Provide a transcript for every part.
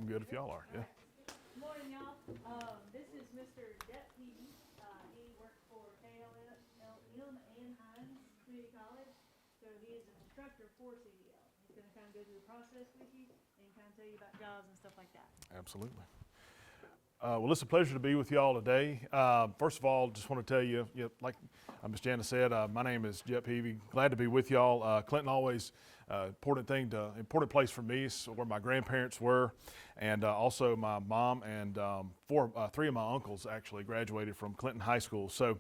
I'm good if y'all are. Yeah. Good morning, y'all. This is Mr. Jet Peavy. He works for KLM and Hines Community College. So he is an instructor for CDL. He's going to kind of go through the process with you and kind of tell you about jobs and stuff like that. Absolutely. Well, it's a pleasure to be with y'all today. First of all, just want to tell you, like Ms. Jana said, my name is Jet Peavy. Glad to be with y'all. Clinton always important place for me is where my grandparents were, and also my mom and three of my uncles actually graduated from Clinton High School. So,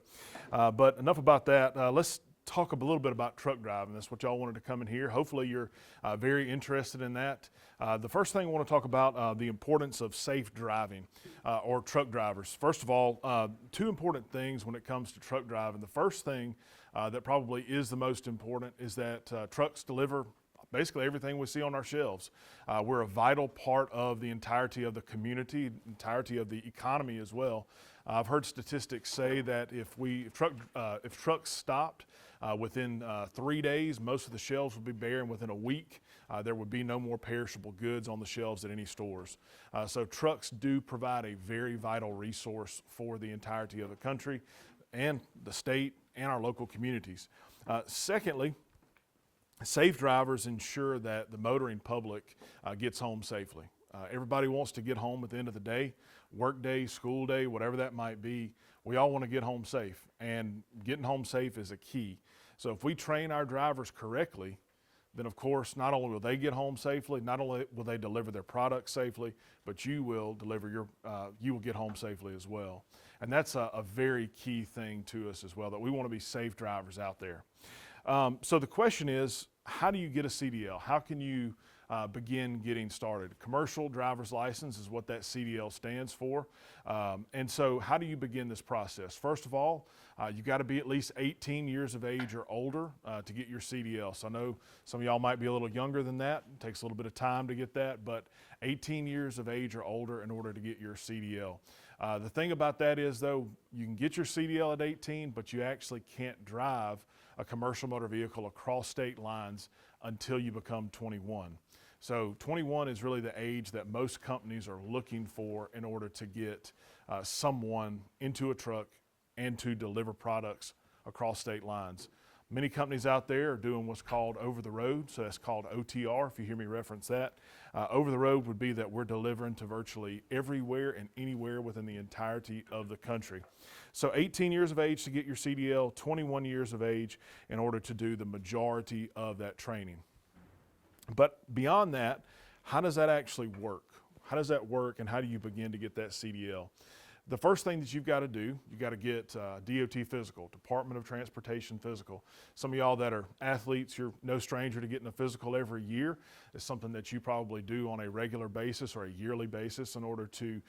but enough about that. Let's talk a little bit about truck driving. That's what y'all wanted to come in here. Hopefully you're very interested in that. The first thing I want to talk about the importance of safe driving or truck drivers. First of all, two important things when it comes to truck driving. The first thing that probably is the most important is that trucks deliver basically everything we see on our shelves. We're a vital part of the entirety of the community, entirety of the economy as well. I've heard statistics say that if trucks stopped within 3 days, most of the shelves would be bare, and within a week, there would be no more perishable goods on the shelves at any stores. So trucks do provide a very vital resource for the entirety of the country and the state and our local communities. Secondly, safe drivers ensure that the motoring public gets home safely. Everybody wants to get home at the end of the day, work day, school day, whatever that might be. We all want to get home safe, and getting home safe is a key. So if we train our drivers correctly, then of course, not only will they get home safely, not only will they deliver their product safely, but you will get home safely as well. And that's a very key thing to us as well, that we want to be safe drivers out there. So the question is, how do you get a CDL? How can you begin getting started? Commercial driver's license is what that CDL stands for. And so how do you begin this process? First of all, you've got to be at least 18 years of age or older to get your CDL. So I know some of y'all might be a little younger than that. It takes a little bit of time to get that, but 18 years of age or older in order to get your CDL. The thing about that is, though, you can get your CDL at 18, but you actually can't drive a commercial motor vehicle across state lines until you become 21. So 21 is really the age that most companies are looking for in order to get someone into a truck and to deliver products across state lines. Many companies out there are doing what's called over the road, so that's called OTR, if you hear me reference that. Over the road would be that we're delivering to virtually everywhere and anywhere within the entirety of the country. So 18 years of age to get your CDL, 21 years of age in order to do the majority of that training. But beyond that, how does that actually work? How does that work, and how do you begin to get that CDL? The first thing that you've got to do, you've got to get DOT physical, Department of Transportation physical. Some of y'all that are athletes, you're no stranger to getting a physical every year. It's something that you probably do on a regular basis or a yearly basis in order to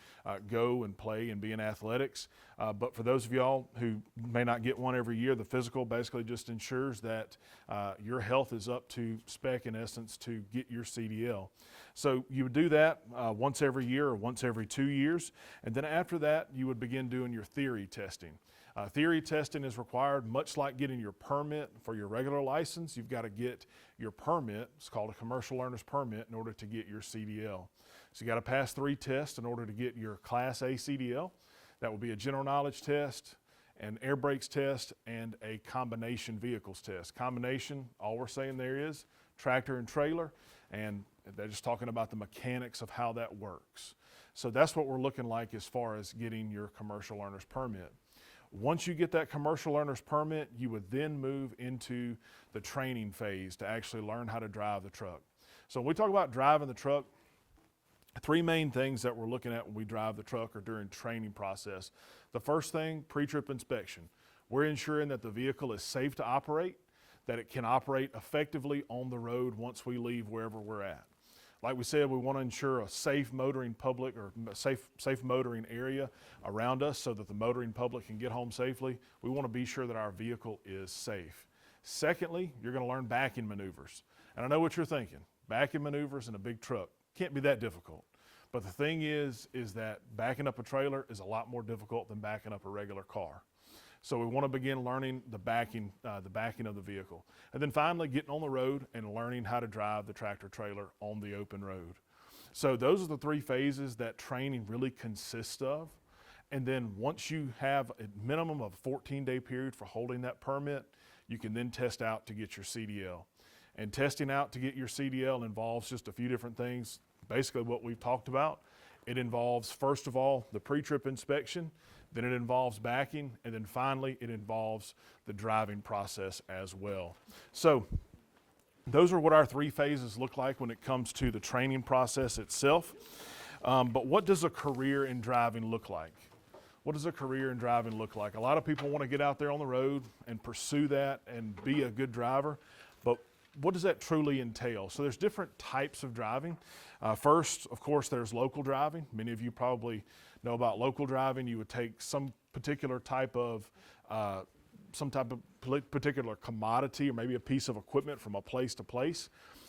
go and play and be in athletics. But for those of y'all who may not get one every year, the physical basically just ensures that your health is up to spec, in essence, to get your CDL. So you would do that once every year or once every 2 years, and then after that you would begin doing your theory testing. Theory testing is required, much like getting your permit for your regular license. You've got to get your permit, it's called a commercial learner's permit, in order to get your CDL. So you got to pass 3 tests in order to get your Class A CDL. That will be a general knowledge test, an air brakes test, and a combination vehicles test. Combination, all we're saying there is tractor and trailer, and they're just talking about the mechanics of how that works. So that's what we're looking like as far as getting your commercial learner's permit. Once you get that commercial learner's permit, you would then move into the training phase to actually learn how to drive the truck. So when we talk about driving the truck, 3 main things that we're looking at when we drive the truck or during training process. The first thing, pre-trip inspection. We're ensuring that the vehicle is safe to operate, that it can operate effectively on the road once we leave wherever we're at. Like we said, we want to ensure a safe motoring public or safe motoring area around us so that the motoring public can get home safely. We want to be sure that our vehicle is safe. Secondly, you're going to learn backing maneuvers. And I know what you're thinking. Backing maneuvers in a big truck can't be that difficult. But the thing is that backing up a trailer is a lot more difficult than backing up a regular car. So we want to begin learning the backing of the vehicle. And then finally, getting on the road and learning how to drive the tractor trailer on the open road. So those are the three phases that training really consists of. And then once you have a minimum of a 14-day period for holding that permit, you can then test out to get your CDL. And testing out to get your CDL involves just a few different things. Basically what we've talked about. It involves, first of all, the pre-trip inspection, then it involves backing, and then finally it involves the driving process as well. So those are what our three phases look like when it comes to the training process itself. But what does a career in driving look like? What does a career in driving look like? A lot of people want to get out there on the road and pursue that and be a good driver, but what does that truly entail? So there's different types of driving. First, of course, there's local driving. Many of you probably know about local driving. You would take some particular type of particular commodity or maybe a piece of equipment from a place to place.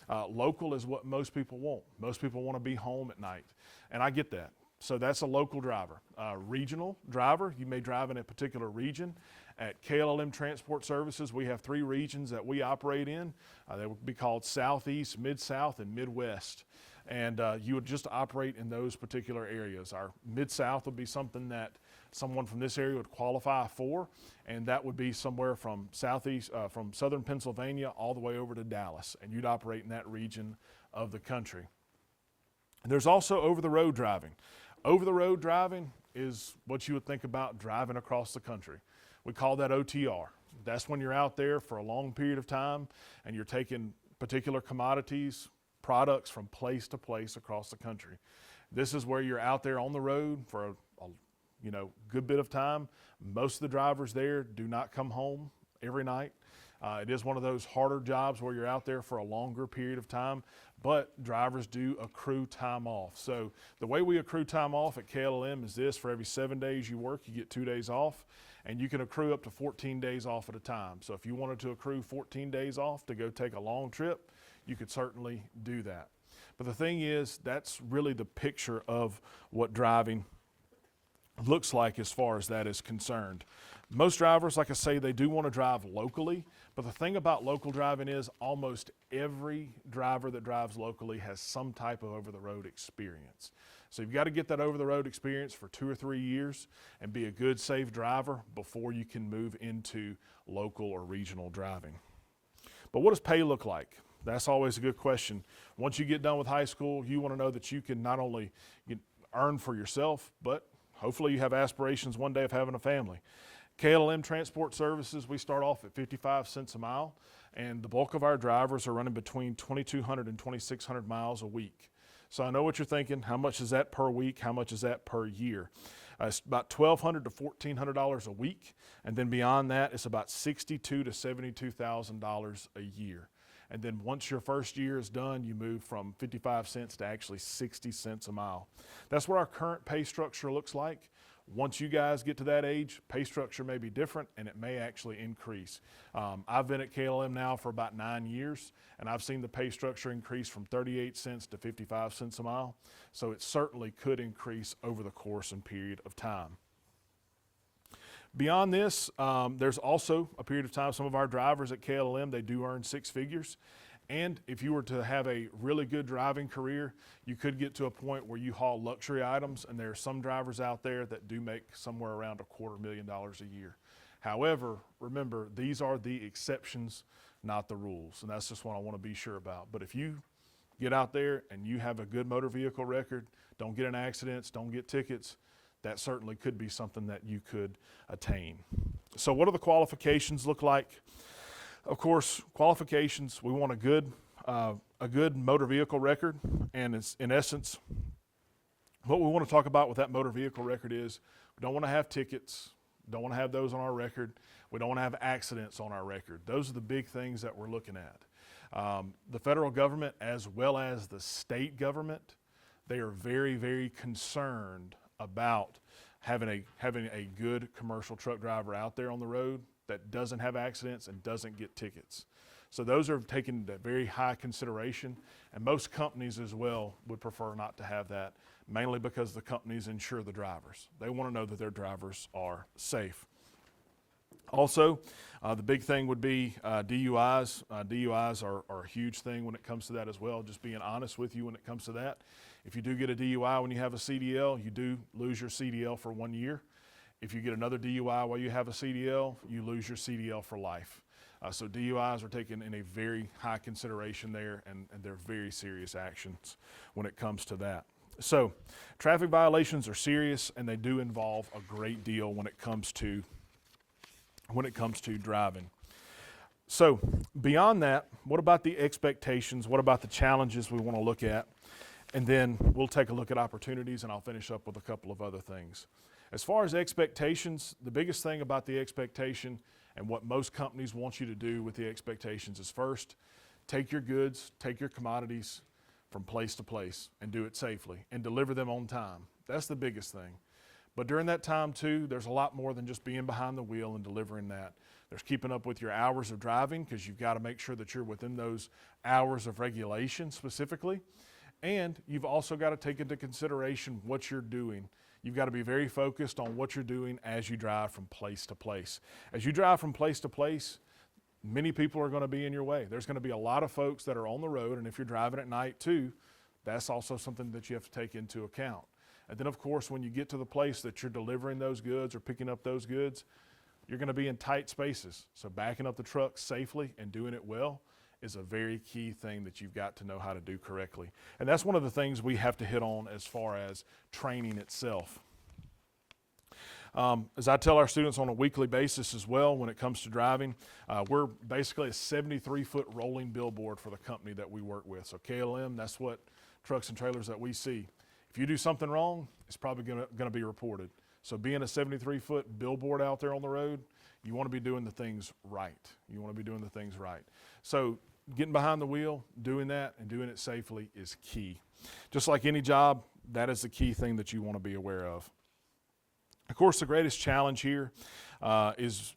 Local is what most people want. Most people want to be home at night, and I get that. So that's a local driver. Regional driver, you may drive in a particular region. At KLLM Transport Services, we have 3 regions that we operate in. They would be called Southeast, Mid-South, and Midwest. And you would just operate in those particular areas. Our Mid-South would be something that someone from this area would qualify for, and that would be somewhere from from southern Pennsylvania all the way over to Dallas, and you'd operate in that region of the country. There's also over-the-road driving. Over-the-road driving is what you would think about driving across the country. We call that OTR. That's when you're out there for a long period of time and you're taking particular commodities, products from place to place across the country. This is where you're out there on the road for a good bit of time. Most of the drivers there do not come home every night. It is one of those harder jobs where you're out there for a longer period of time, but drivers do accrue time off. So the way we accrue time off at KLM is this: for every 7 days you work, you get 2 days off, and you can accrue up to 14 days off at a time. So if you wanted to accrue 14 days off to go take a long trip, you could certainly do that. But the thing is, that's really the picture of what driving looks like as far as that is concerned. Most drivers, like I say, they do want to drive locally, but the thing about local driving is almost every driver that drives locally has some type of over-the-road experience. So you've got to get that over-the-road experience for 2 or 3 years and be a good, safe driver before you can move into local or regional driving. But what does pay look like? That's always a good question. Once you get done with high school, you want to know that you can not only earn for yourself, but hopefully you have aspirations one day of having a family. KLM Transport Services, we start off at 55 cents a mile, and the bulk of our drivers are running between 2,200 and 2,600 miles a week. So I know what you're thinking. How much is that per week? How much is that per year? It's about $1,200 to $1,400 a week, and then beyond that, it's about $62,000 to $72,000 a year. And then once your first year is done, you move from 55 cents to actually 60 cents a mile. That's what our current pay structure looks like. Once you guys get to that age, pay structure may be different and it may actually increase. I've been at KLM now for about 9 years, and I've seen the pay structure increase from 38 cents to 55 cents a mile. So it certainly could increase over the course and period of time. Beyond this, there's also a period of time, some of our drivers at KLM, they do earn 6 figures. And if you were to have a really good driving career, you could get to a point where you haul luxury items, and there are some drivers out there that do make somewhere around $250,000 a year. However, remember, these are the exceptions, not the rules, and that's just what I want to be sure about. But if you get out there and you have a good motor vehicle record, don't get in accidents, don't get tickets, that certainly could be something that you could attain. So what do the qualifications look like? Of course, qualifications, we want a good motor vehicle record, and it's, in essence, what we want to talk about with that motor vehicle record is we don't want to have tickets, don't want to have those on our record, we don't want to have accidents on our record. Those are the big things that we're looking at. The federal government as well as the state government, they are very, very concerned about having a good commercial truck driver out there on the road that doesn't have accidents and doesn't get tickets. So those are taken into very high consideration, and most companies as well would prefer not to have that, mainly because the companies insure the drivers. They want to know that their drivers are safe. Also, the big thing would be DUIs. DUIs are a huge thing when it comes to that as well, just being honest with you when it comes to that. If you do get a DUI when you have a CDL, you do lose your CDL for 1 year. If you get another DUI while you have a CDL, you lose your CDL for life. So DUIs are taken in a very high consideration there, and they're very serious actions when it comes to that. So traffic violations are serious, and they do involve a great deal when it comes to driving. So beyond that, what about the expectations? What about the challenges we want to look at? And then we'll take a look at opportunities, and I'll finish up with a couple of other things. As far as expectations, the biggest thing about the expectation and what most companies want you to do with the expectations is first, take your goods, take your commodities from place to place and do it safely and deliver them on time. That's the biggest thing. But during that time too, there's a lot more than just being behind the wheel and delivering that. There's keeping up with your hours of driving, because you've got to make sure that you're within those hours of regulation specifically. And you've also got to take into consideration what you're doing. You've got to be very focused on what you're doing as you drive from place to place. As you drive from place to place, many people are going to be in your way. There's going to be a lot of folks that are on the road, and if you're driving at night too, that's also something that you have to take into account. And then of course, when you get to the place that you're delivering those goods or picking up those goods, you're going to be in tight spaces. So backing up the truck safely and doing it well is a very key thing that you've got to know how to do correctly. And that's one of the things we have to hit on as far as training itself. As I tell our students on a weekly basis as well, when it comes to driving, we're basically a 73-foot rolling billboard for the company that we work with. So KLM, that's what trucks and trailers that we see. If you do something wrong, it's probably going to be reported. So being a 73-foot billboard out there on the road, you want to be doing the things right. You want to be doing the things right. So getting behind the wheel, doing that, and doing it safely is key. Just like any job, that is the key thing that you want to be aware of. Of course, the greatest challenge here is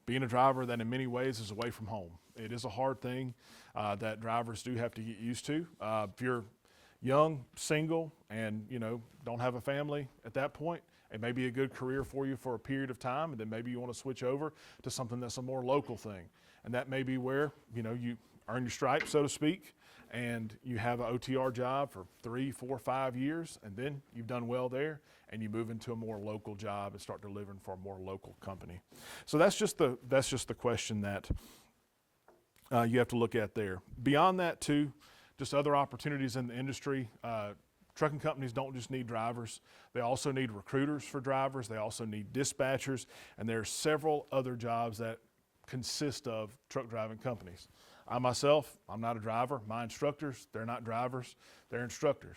being a driver that in many ways is away from home. It is a hard thing that drivers do have to get used to. If you're young, single, and don't have a family at that point, it may be a good career for you for a period of time, and then maybe you want to switch over to something that's a more local thing. And that may be where you earn your stripes, so to speak, and you have an OTR job for 3, 4, 5 years, and then you've done well there, and you move into a more local job and start delivering for a more local company. So that's just the question that you have to look at there. Beyond that too, just other opportunities in the industry. Trucking companies don't just need drivers. They also need recruiters for drivers. They also need dispatchers, and there are several other jobs that consist of truck driving companies. I myself, I'm not a driver. My instructors, they're not drivers, they're instructors.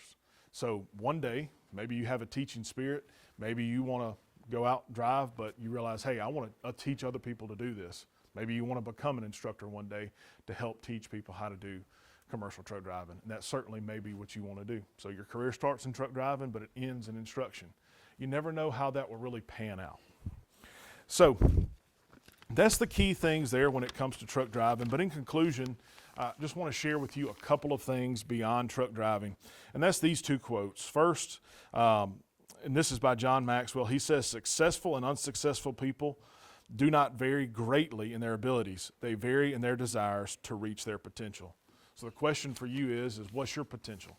So one day, maybe you have a teaching spirit, maybe you want to go out and drive, but you realize, hey, I want to teach other people to do this. Maybe you want to become an instructor one day to help teach people how to do commercial truck driving. And that certainly may be what you want to do. So your career starts in truck driving, but it ends in instruction. You never know how that will really pan out. So that's the key things there when it comes to truck driving. But in conclusion, I just want to share with you a couple of things beyond truck driving. And that's these two quotes. First, and this is by John Maxwell. He says, successful and unsuccessful people do not vary greatly in their abilities. They vary in their desires to reach their potential. So the question for you is what's your potential?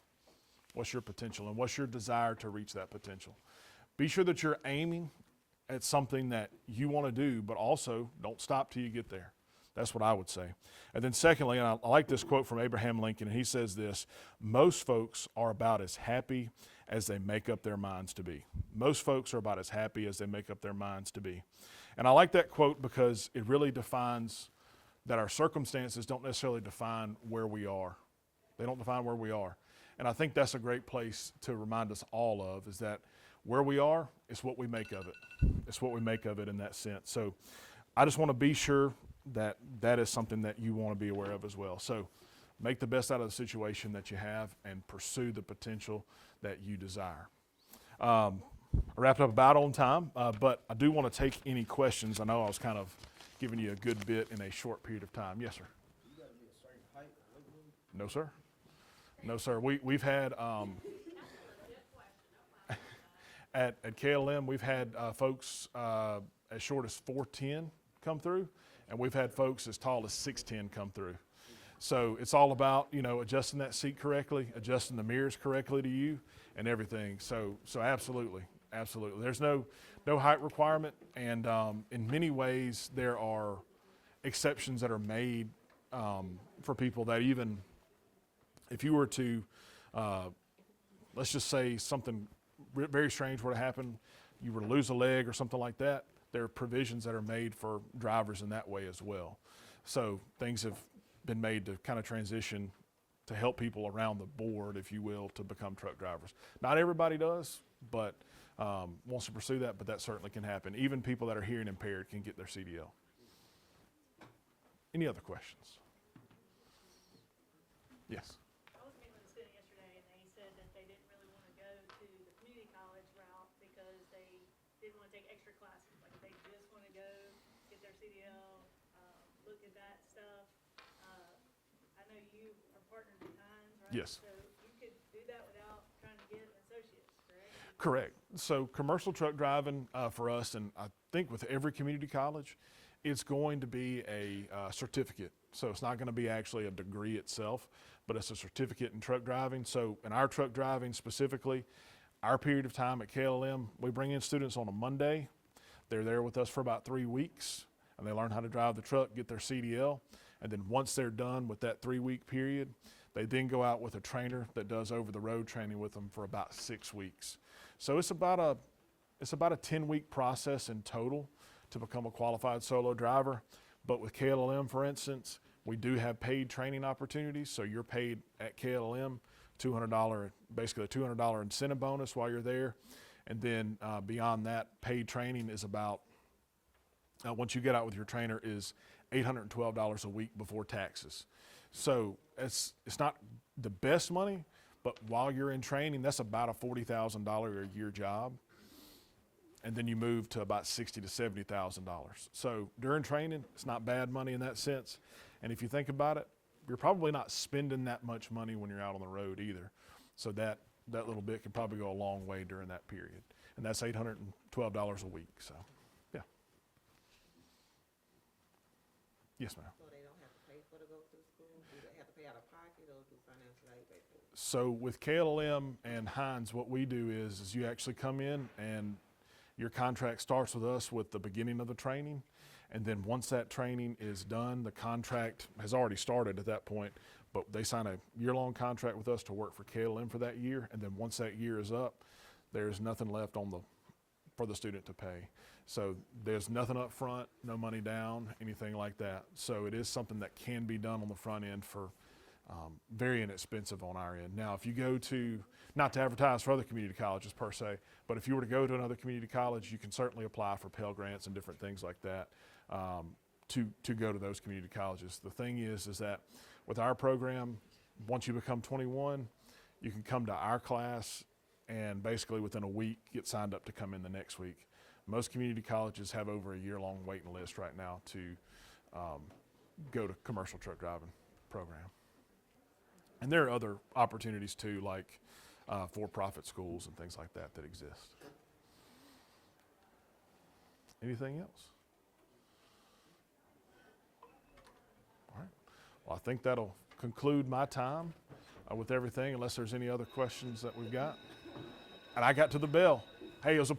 What's your potential, and what's your desire to reach that potential? Be sure that you're aiming at something that you want to do, but also don't stop till you get there. That's what I would say. And then secondly, and I like this quote from Abraham Lincoln, and he says this: most folks are about as happy as they make up their minds to be. Most folks are about as happy as they make up their minds to be. And I like that quote because it really defines that our circumstances don't necessarily define where we are. They don't define where we are. And I think that's a great place to remind us all of, is that where we are is what we make of it. It's what we make of it in that sense. So I just want to be sure that that is something that you want to be aware of as well. So make the best out of the situation that you have and pursue the potential that you desire. I wrapped up about on time, but I do want to take any questions. I know I was kind of giving you a good bit in a short period of time. Yes, sir. You gotta be a certain height or weight limit? No, sir. No, sir. We've had at KLM we've had folks as short as 4'10", come through, and we've had folks as tall as 6'10" come through. So it's all about, you know, adjusting that seat correctly, adjusting the mirrors correctly to you, and everything. So absolutely, absolutely. There's no height requirement, and in many ways there are exceptions that are made for people that, even if you were to, let's just say something very strange were to happen, you were to lose a leg or something like that, there are provisions that are made for drivers in that way as well. So things have been made to kind of transition to help people around the board, if you will, to become truck drivers. Not everybody does, but wants to pursue that, but that certainly can happen. Even people that are hearing impaired can get their CDL. Any other questions? Yes. I was meeting with a student yesterday, and they said that they didn't really want to go to the community college route because they didn't want to take extra classes. Like, they just want to go get their CDL, look at that stuff. I know you are partnered with Hines, right? Yes. So you could do that without trying to get an associate's, correct? Correct. So commercial truck driving for us, and I think with every community college, it's going to be a certificate. So it's not going to be actually a degree itself, but it's a certificate in truck driving. So in our truck driving specifically, our period of time at KLM, we bring in students on a Monday. They're there with us for about 3 weeks, and they learn how to drive the truck, get their CDL. And then once they're done with that 3-week period, they then go out with a trainer that does over-the-road training with them for about 6 weeks. So it's about a 10-week process in total to become a qualified solo driver. But with KLM, for instance, we do have paid training opportunities. So you're paid at KLM $200, basically a $200 incentive bonus while you're there. And then beyond that, paid training is about, once you get out with your trainer, is $812 a week before taxes. So it's not the best money, but while you're in training, that's about a $40,000 a year job. And then you move to about $60,000 to $70,000. So during training, it's not bad money in that sense. And if you think about it, you're probably not spending that much money when you're out on the road either. So that little bit could probably go a long way during that period. And that's $812 a week. So, yeah. Yes, ma'am. So they don't have to pay for to go to school? Do they have to pay out of pocket, or do financial aid pay for it? So with KLM and Hines, what we do is you actually come in, and your contract starts with us with the beginning of the training. And then once that training is done, the contract has already started at that point, but they sign a year-long contract with us to work for KLM for that year. And then once that year is up, there's nothing left for the student to pay. So there's nothing up front, no money down, anything like that. So it is something that can be done on the front end for very inexpensive on our end. Now, if you go to, not to advertise for other community colleges per se, but if you were to go to another community college, you can certainly apply for Pell Grants and different things like that to go to those community colleges. The thing is that with our program, once you become 21, you can come to our class and basically within a week get signed up to come in the next week. Most community colleges have over a year-long waiting list right now to go to commercial truck driving program. And there are other opportunities too, like for-profit schools and things like that exist. Anything else? All right. Well, I think that'll conclude my time with everything, unless there's any other questions that we've got. And I got to the bell. Hey, it was a